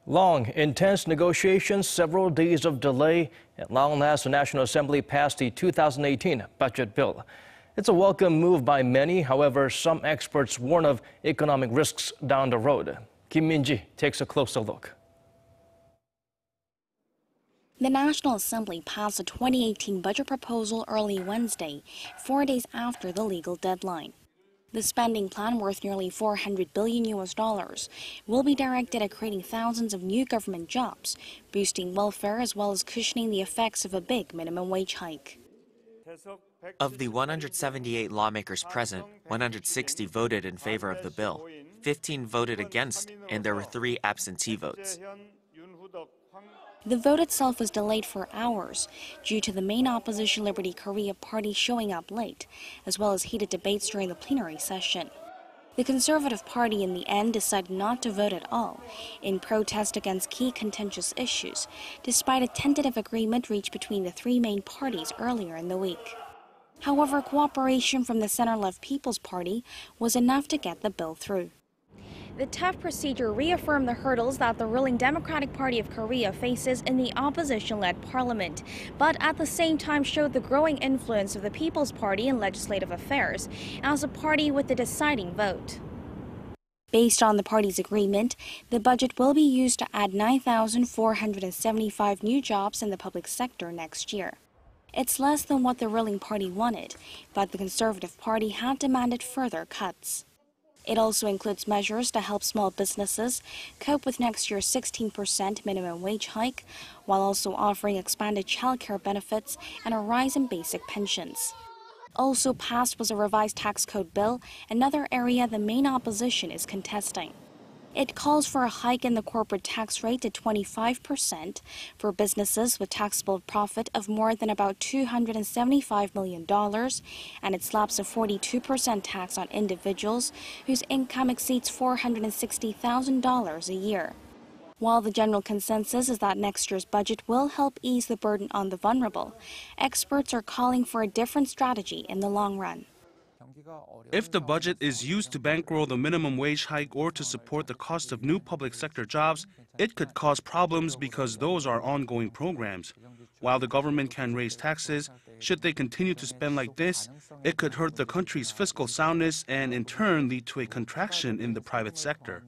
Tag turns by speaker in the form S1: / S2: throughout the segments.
S1: Long, intense negotiations, several days of delay. At long last, the National Assembly passed the 2018 budget bill. It's a welcome move by many. However, some experts warn of economic risks down the road. Kim Min-ji takes a closer look.
S2: The National Assembly passed the 2018 budget proposal early Wednesday, 4 days after the legal deadline. The spending plan, worth nearly $400 billion, will be directed at creating thousands of new government jobs, boosting welfare as well as cushioning the effects of a big minimum wage hike.
S3: Of the 178 lawmakers present, 160 voted in favor of the bill, 15 voted against, and there were 3 absentee votes.
S2: The vote itself was delayed for hours due to the main opposition Liberty Korea party showing up late, as well as heated debates during the plenary session. The Conservative Party in the end decided not to vote at all in protest against key contentious issues, despite a tentative agreement reached between the 3 main parties earlier in the week. However, cooperation from the center-left People's Party was enough to get the bill through. The tough procedure reaffirmed the hurdles that the ruling Democratic Party of Korea faces in the opposition-led parliament, but at the same time showed the growing influence of the People's Party in legislative affairs as a party with the deciding vote. Based on the party's agreement, the budget will be used to add 9,475 new jobs in the public sector next year. It's less than what the ruling party wanted, but the Conservative Party had demanded further cuts. It also includes measures to help small businesses cope with next year's 16% minimum wage hike, while also offering expanded childcare benefits and a rise in basic pensions. Also passed was a revised tax code bill, another area the main opposition is contesting. It calls for a hike in the corporate tax rate to 25% for businesses with taxable profit of more than about $275 million, and it slaps a 42% tax on individuals whose income exceeds $460,000 a year. While the general consensus is that next year's budget will help ease the burden on the vulnerable, experts are calling for a different strategy in the long run.
S4: If the budget is used to bankroll the minimum wage hike or to support the cost of new public sector jobs, it could cause problems because those are ongoing programs. While the government can raise taxes, should they continue to spend like this, it could hurt the country's fiscal soundness and in turn lead to a contraction in the private sector.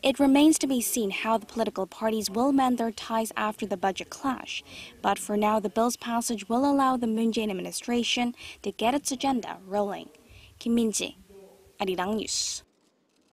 S2: It remains to be seen how the political parties will mend their ties after the budget clash. But for now, the bill's passage will allow the Moon Jae-in administration to get its agenda rolling. Kim Min-ji, Arirang News.